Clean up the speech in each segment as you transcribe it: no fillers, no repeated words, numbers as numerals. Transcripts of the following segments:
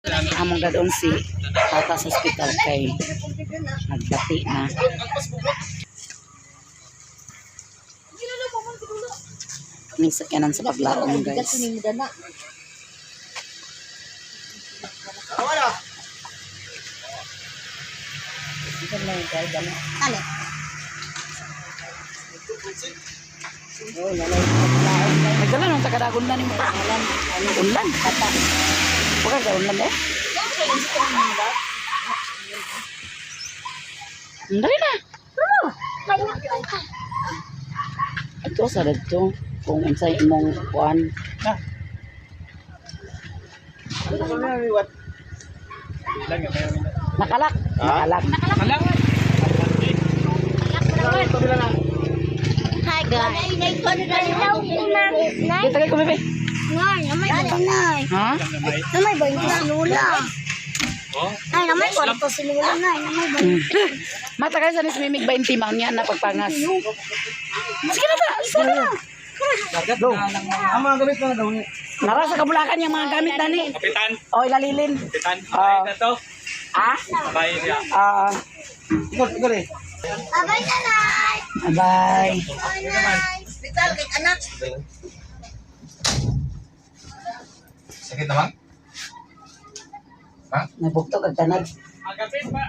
Among dadon si Tata sa hospital kay nagbati na. May sakyanan sa Baglaong, guys. Nagdala nung takadagon na ni mo. Ulan. Bukan ka ulan eh. Dali na. Ito sa dito kung unsay imong kuan. Nakalak. Hi guys. Dito kay kumipi. Namay Ha? Namay ba yung sinula? Ay, namay kwarto sinula na. Namay ba? Matagal sa Mimig 20 man yan na pagpangas. Sige na ba? Sana. Go. Ang mga gamit na daw ni. Nara sa Kabulakan yung mga gamit na ni. Kapitan. O, ilalilin. Kapitan. Na to. Ah? Bye niya. Ikot eh. Abay na nay. Bye. Hospital kay anak. Sakit naman? Ha? Nabuktok ang tanag. Agapit pa.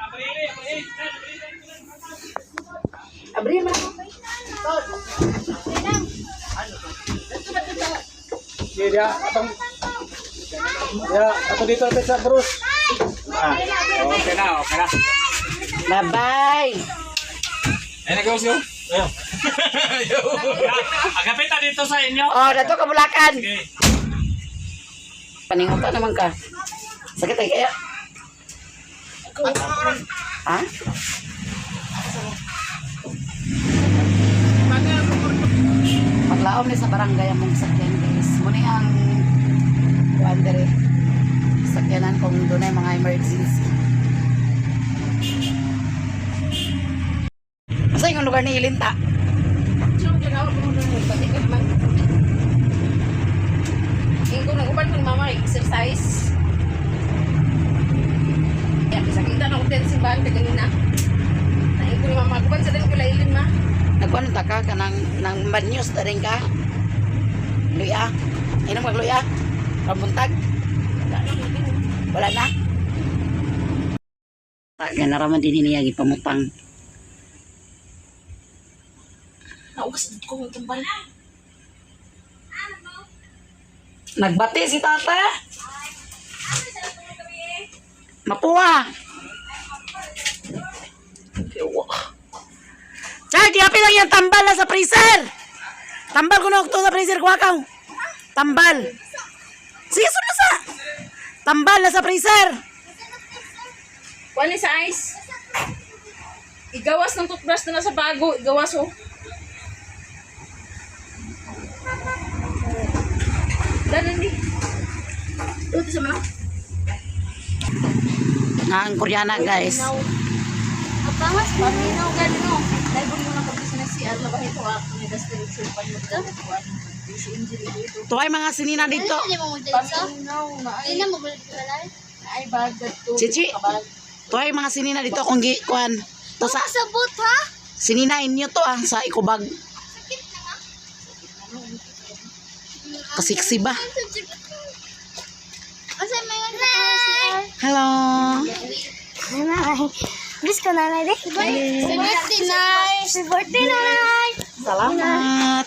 Abri ma. Dia atong ya, atong dito sa Bruce. Okay na. Bye-bye. Ay negosyo. Ayo. Agapit ta dito sa inyo. Oh, dato Kabulakan. Okay. Paningutan naman ka. Sakit ay kaya. Ha? Paglaom ni sa barangay among sakyan, guys. Muna ang kuandere. Sakyanan kung doon ay mga emergency. Masa yung lugar ni Ilinta? Kung nag-uban ko ni mama exercise. Kaya sakita na ko din simbahan ka ganina. Nain ko ni mama uban sa din ko lailin ma. Nagkuhan ta ka ng bad news na rin ka? Luya? Inong magluya? Pabuntag? Wala na? Kaya naraman din niya ipamutang. Naugas dito ko yung tumbal. Nagbati si tata. Mapuwa. Chay, tiyapi lang yan tambal na sa freezer. Tambal ko na ito sa freezer. Kuha ka. Tambal. Sige, sunod sa. Tambal na sa freezer. Kuha ni sa ice. Igawas ng toothbrush na nasa bago. Igawas oh. Danan di. Ito sa mga. Ang Koreana, guys. Apangas pa. Minaw gani no. Dahil mo na pag-business si Arla ba ito ako. May destination pa nyo ka. Si injury dito. Ito ay mga sinina dito. Hindi mo magdalisa. Paminaw na ay. Hindi mo magdalisa. Ay bagat to. Chichi. Ito ay mga sinina dito. Kung kuhan. Ito sa Sabot ha? sininain nyo to sa ikubag. Kasiksi ba? Asa may nanay? Hello. Nanay. Bless ka nanay de. Si birthday nay. Si birthday nay. Salamat.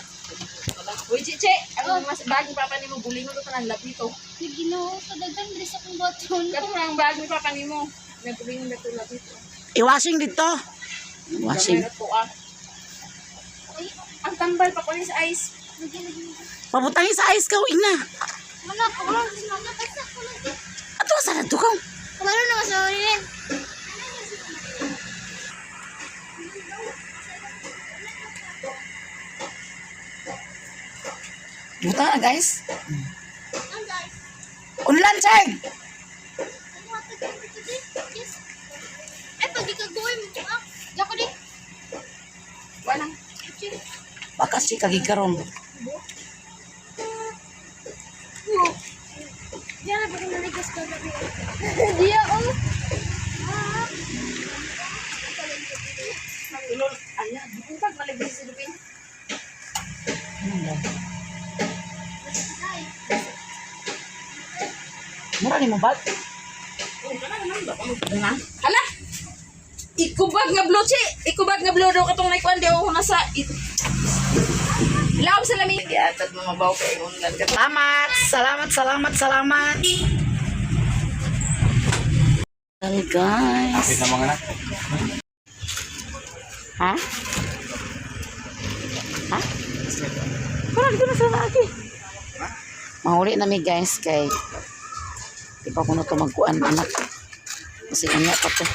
Uy, Chiche, ang mas bagong papa ni mo, buling mo ito ng lap nito. Ginoo, kadagan dress akong baton. Kato ang bagong papa ni mo, nagbuling mo ito lap nito. I-washing dito. Washing. Gamay na to, ah. Ang tambal pa ko sa ice. Pabutangin sa ice ka, uing na. Mana ko lang sinama kasi ako lang. Ato, saan na ka? Kumaro na masawirin. Buta na, guys. Unlan, Chag. Ay, pag ikagoy mo ko ah. Diyan ko di. Wala. Baka si kagikaron. Diyan na, baka naligas ka gabi. Dia, oh. Ala, bukan malagay sa lupin. Mura ni mo ba? Hala! Ikubag nga bloche! Ikubag nga blo daw katong naikuan di ako nasa... Ilaw sa lamig! Yatat mga baw kay unlan ka. Salamat! Salamat, salamat, salamat! Well, guys. Kapit na mga anak. Ha? Ha? Parang dito na sa lagi. Mahuli na mi guys kay di pa ko na ito magkuhan anak. Kasi anya pa to.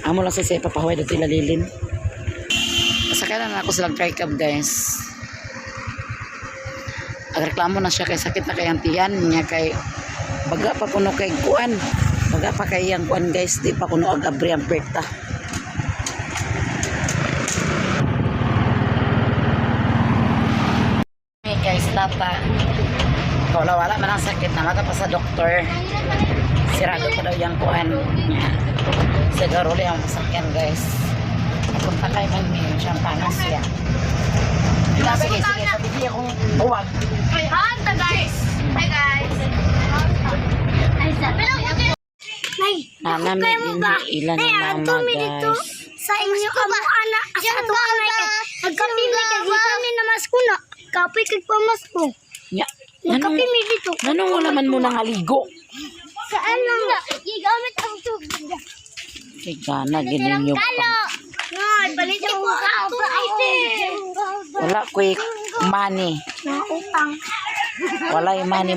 Amo lang sa siya ipapahuay dito ilalilin. Masakay na ako silang try cab guys. Agreklamo na siya kay sakit na kay ang tiyan niya kay baga pa kuno kay kuan. Baga pa kay yang kuan guys di pa kuno ag-abri ang perta. Guys, tata wala man ang sakit na mata pa sa doktor sirado pa daw yung kuhan siguro li ang masakyan guys punta kay man siyang panas yan sige sabi akong buwag Hi guys. Hi guys. Ay, sabi lang okay. Nay, nanami din ilan na mama guys sa inyo kamukha sa ato anay nagkapili kay dito ni namas ko na. Kapoy kay pamas ko. ya Nagkapili dito. nanong wala man mo nang haligo Saan lang gigamit ang tubig. kay gana ginin yung Nay, balik ko ka wala ko'y money na utang. wala yung money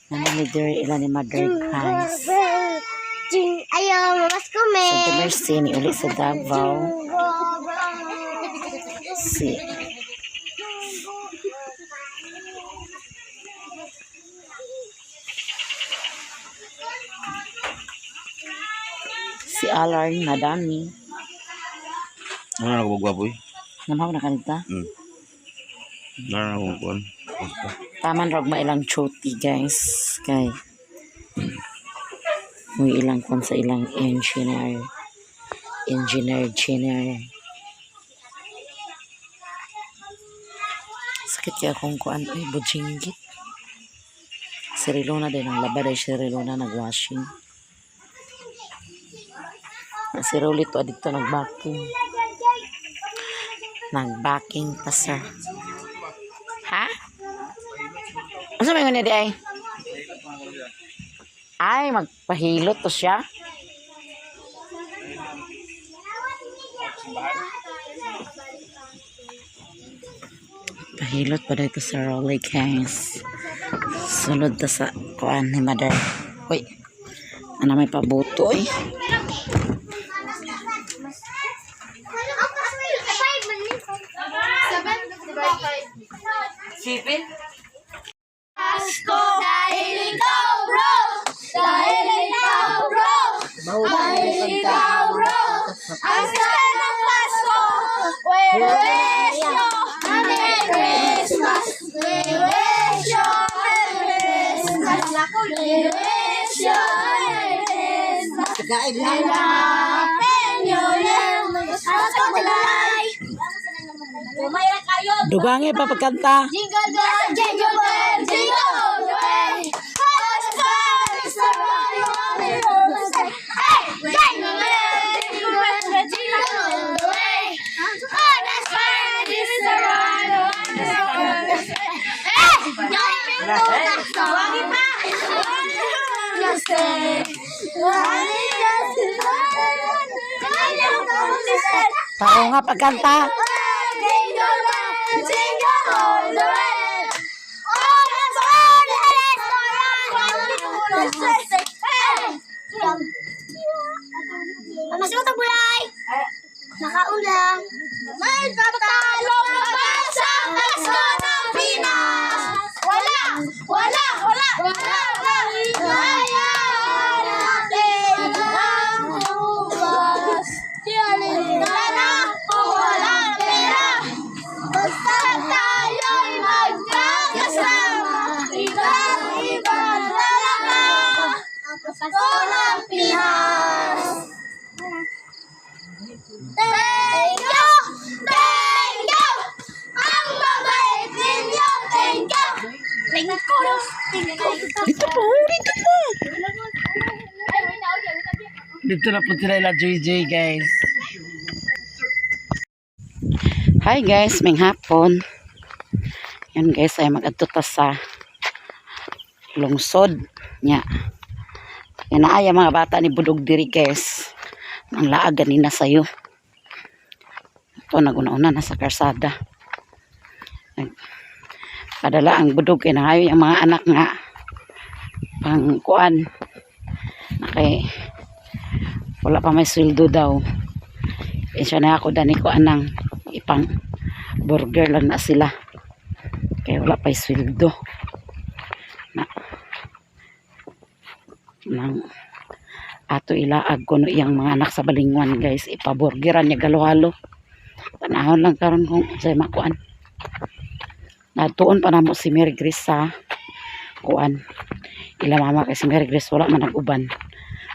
nanami din ilan ni mother guys Ayaw, mas kumi. Santa Mercy ni uli sa Davao. Si Alarm na dami. Ano na nakabagwaboy? Namaw na kanita. Ano na nakabagwan? Taman rog mailang chuti guys. Kay may ilang kon sa ilang engineer. Sakit kaya akong kuan ay bujinggit. Si Rilona din ang labad ay si Rilona nag-washing. Si Rolito dito nag-backing. Nag-backing pa sir. Ha? Ano sabi mo di ay? Ay, magpahilot to siya. Pahilot pa dito sa Rolly guys. Sunod na sa kuan ni mother. Uy, ano may pabuto eh. Sipin? Pasko dahil ikaw bro. Dahil ikaw bro. Dahil ikaw bro. Ang saya ng Pasko. We wish you Merry Christmas. We wish you Merry Christmas. We wish you Merry Christmas. Happy New Year. Pasko tulay. Umaya kayo. Dugangi pa pagkanta. Jingle bell, jingle bell, jingle all the way. Oh, the fun is the running on the road. Hey, jingle bell, jingle bell, jingle all the way. Oh, the fun is the running on the road. Hey, jingle bell, sorry pa. Just say, Tao nga pagkanta. jingle bell, jingle all the way. Oh, the fun is the running on the road. Hey, masuk ta bulay. Nakaulang. May tatalong na bansa Pasko ng Pinas. Wala. Kaya natin ang bukas. Tiyalinda na kung walang pera. Basta tayo'y magkakasama. Iba talaga ang Pasko ng Pinas. Thank you! Thank you! Ang babait ninyo! Thank you! Thank you! Dito po, dito po. Dito na po sila ila JJ, guys. Hi guys, may hapon. Yan guys, ay mag-adto ta sa lungsod nya. Inaaya mga bata ni Budog diri guys. Ang laag ganina sayo. Ito naguna-una na sa karsada. Padala ang Budog kay nangayo yung mga anak nga pang kuan. Nakay wala pa may sweldo daw. Pensya na ako dani ko anang ipang burger lang na sila. Kaya wala pa sweldo. Nang ato ilaag ko no iyang mga anak sa balingwan guys, ipaburgeran niya galo-halo. Tanahon lang karon kung say makuan. Natuon pa namo si Mary Grace sa kuan. Ila mama kay si Mary Grace wala man nag-uban.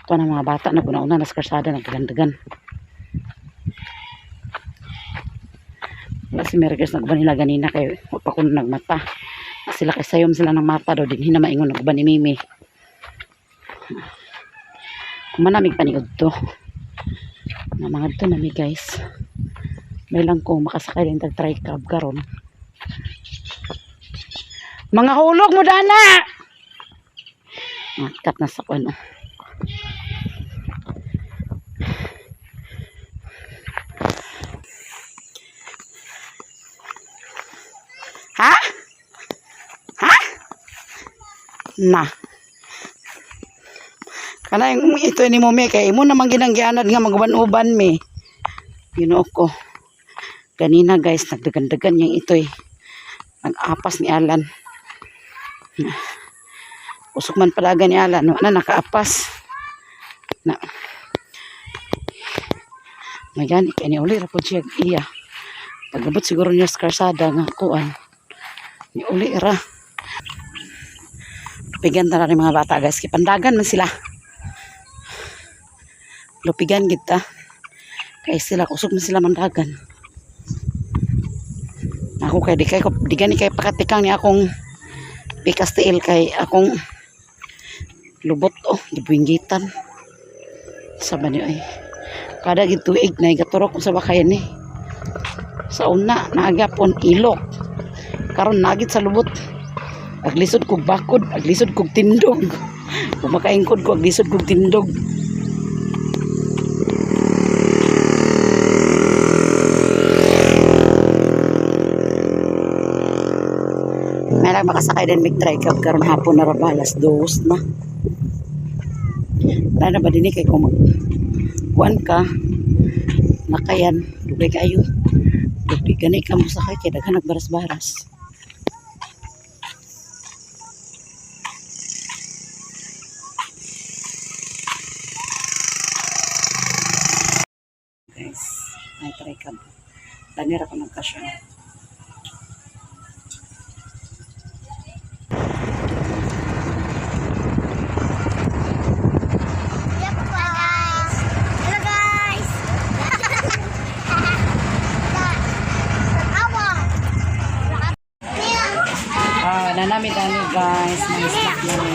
Ito na mga bata naguna-una na sa karsada nagdagan-dagan. Wala si Mary Grace nag-uban nila ganina kay wala pa kuno nagmata. Sila kay sayom sila ng mata daw dinhi na maingon nag-uban ni Mimi. Manamig paniod to na mga to nami guys, may lang kong makasakay din tag try cab karon. Mga hulog mo dana kat na sa kuno. Ha ha na kana yung ito ni mo me kay imo namang ginanggianad nga maguban-uban me. Ginoo ko. Ganina guys nagdagan-dagan yung itoy. Nag-apas ni Alan. Usok man palaga ni Alan, na nakaapas. Na. Magani kay ni uli ra pud siya iya. Pagabot siguro niya sa karsada nga kuan. Ni uli ra. Bigyan ta na rin mga bata guys, kipandagan man sila. Lupigan kita kay sila kusog na sila mandagan. Ako kay di gani kay pakatikang ni akong pikas tiil kay akong lubot gibuinggitan sa banyo ay kada gituig na igaturok sa bakayan ni sa una naagapon ilok karon nagit sa lubot aglisod kog bakod aglisod kog tindog kumakaingkod ko aglisod kog tindog. May makasakay din big try cab karon hapon na rabalas dos na. Lana ba din kay kung kuan ka nakayan dugay kayo. Dugay gani ka mo sakay kay daghan nagbaras-baras. Guys, may try cab. Tanira ko nagkasya. Nanami-dami guys, mga snack namin.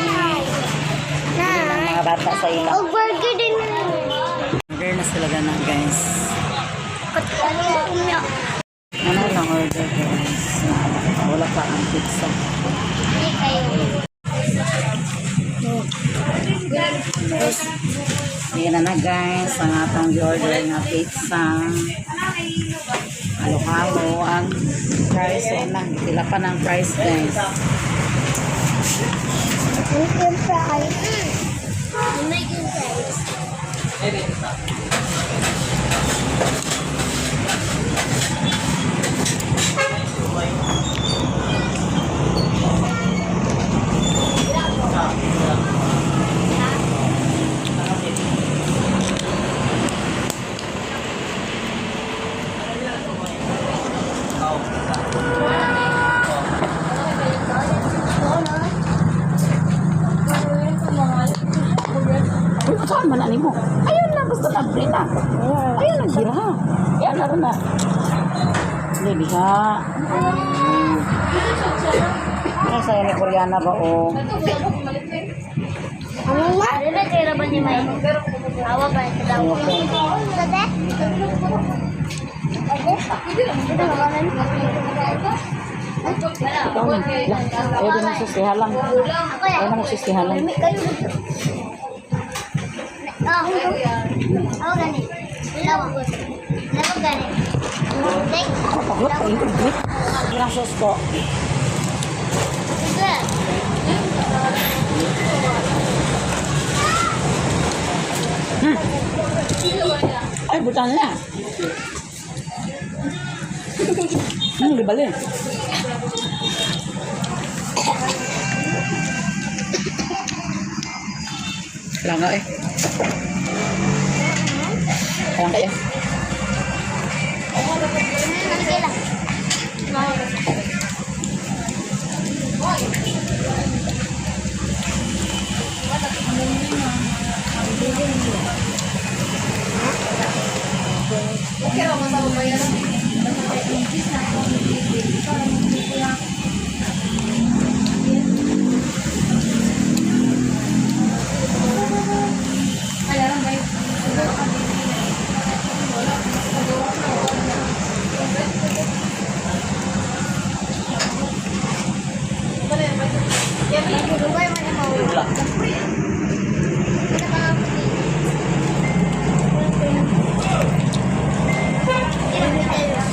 Ng mga bata sa ila. Oh, burger din. Order na sila na guys. Ano lang order guys. Wala pa ang pizza. Yan na guys, ang atong order na pizza. Halo-halo ang price na. Sila pa ng price guys. Making fries. Making fries. Kuha man ani mo. Ayun lang gusto na na. Ayun lang gira. Yan na rin na. Hindi diha. Ano sa'yo ni Koreana ba o? Ano nga? Ano na tira ba ni May? Awa ba ito daw? Sade? Ito ba ba Ikaw na. Ayaw din magsisihalang. Ayaw na magsisihalang. Ako gani. Lawang. Lawang gani. Dek. Paglot, ay ito. Ilang sos ko. Ito. Ay, butan na. Libali. Langga eh. Langga ya. Naligay lang.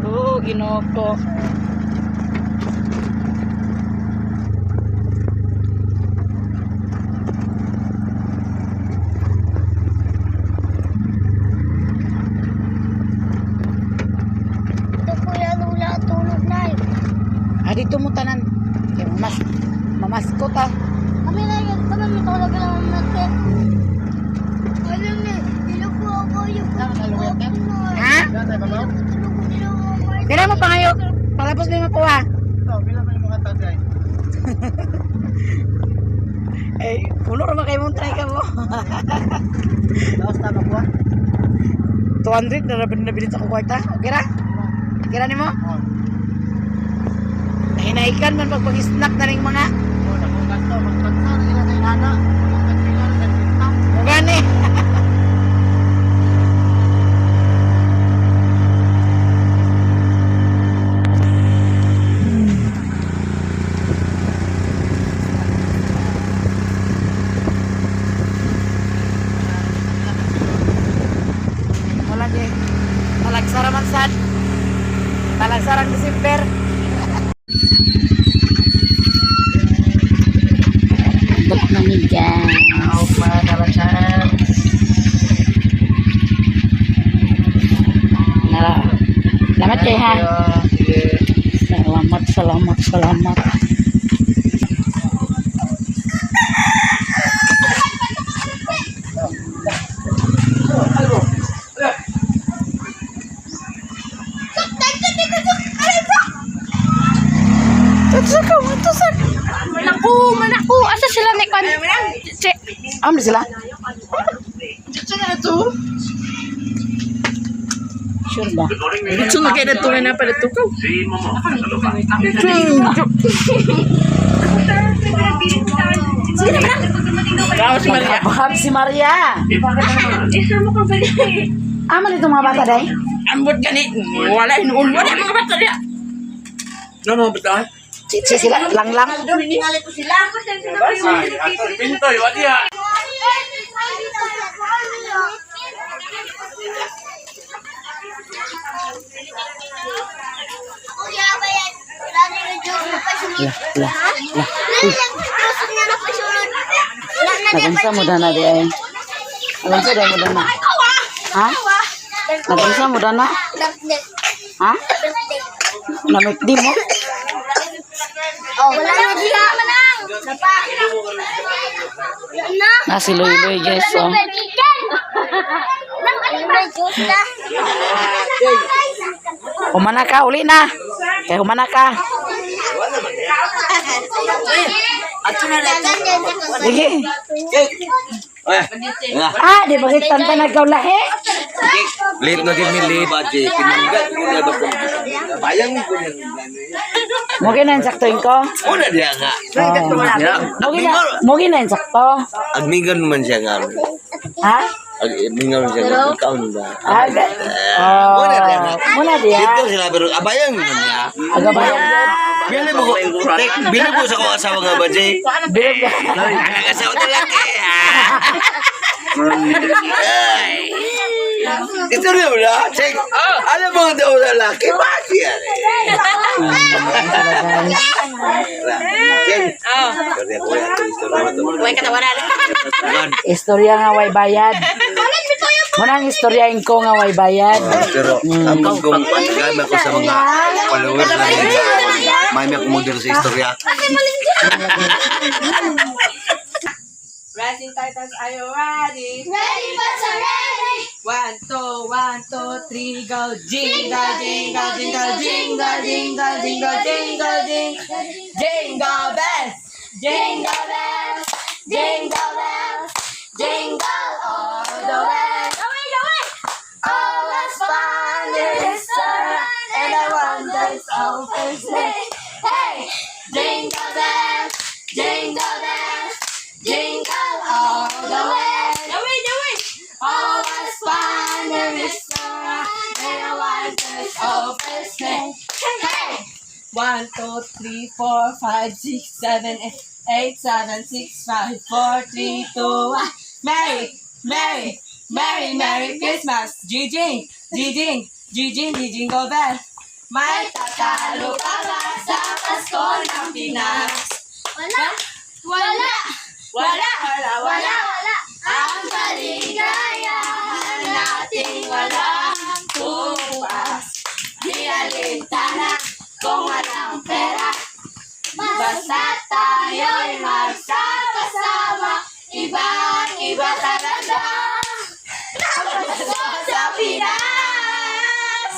Oh, Ginoo ko. Ito Kuya Lula, tulog na eh. Dito mo tanan. Kaya mamaskot ah. Kami na yun, kami matulog lang natin. Alam na, hindi po ako yung Ha? Tira mo pa kayo. Palapos mo po ha. Eh, puno naman kayo mong try ka mo. Tapos tama ko 200 na nabilit sa kwarta. Okay ra? Okay ra ni mo? Hinaikan man pag-snack na rin mga. Mugani. Talagsara man sad. Talagsarang December. Bak namigan. Oh, para talagsarang. Salamat kayo ha. Salamat. Tusak. Manaku. Asa sila ni Kwan? Di sila? Sure ba? Ito na kayo na tunga na pala ito ko. Si Maria. Bahab si Maria. Aman itong mga bata day? Ambot gani. Wala inuun. Wala mga bata niya. Ano mga bata? Si sila lang. Hiningali ko sila. Pintoy, wala niya. Kuya ba yan? Wala na yung joke na pasunod. Lah. Lusog na na pasunod. Wala na din Nagunsa mo na di ay. Nagunsa mo na. Ha? Nagunsa mo na. pasunod. Ha? Namit di mo? Oh, wala na siya manang. Napa. Na. Na si Loy guys, oh. Chicken. May juice na. Humana ka, uli na. Kaya humana ka. Sige. Ah, di ba kita nagaw lahi? Late na din mi late. Budget. Pinanggat ko na ba ko. Bayang ko na. Mo gina saktoin ko. Una dia nga. Mo gina sakto. Agmingan man siya nga. Ha? Agmingan siya nga. Ikaw na. Ah, Muna dia nga. muna dia. Dito sila pero abayang man niya. Aga bayang yun. Bili mo sa kong asawa nga ba, Jay? Bilog ka. Asawa talaga Ito rin mo na, Jay. Alam mo daw lalaki, bakit yan Jay. Huwag katawanan. Istorya nga way bayad. Munang istoryahin ko nga way bayad. Pero kapag kung gamit ko sa mga followers na may model sa istorya. Rising Titans, are you ready? Ready but so ready. 1, 2, 1, 2, 3, go! Jingle, jingle, jingle, jingle, jingle, jingle, jingle, jingle, jingle bells, jingle bells, jingle bells, jingle all the way. All was fun in this around, and I wonders always make. Hey, jingle bells, jingle bells, jingle all the way. All was fun in this around, and I wonders always make. Hey, 1, 2, 3, 4, 5, 6, 7, 8, 7, 6, 5, 4, 3, 2, 1. Merry, Merry, Merry, Merry Christmas! Jijing, Jijing, Jijing, Jijing go bell. May tatalo ka ba sa Pasko ng Pinas? Wala. Wala, wala, wala, wala. Ang kaligaya nating walang tupas. Di alintana kung walang pera. Basta tayo'y magsakasama. Ibang-iba talaga ang Pasko sa Pinas.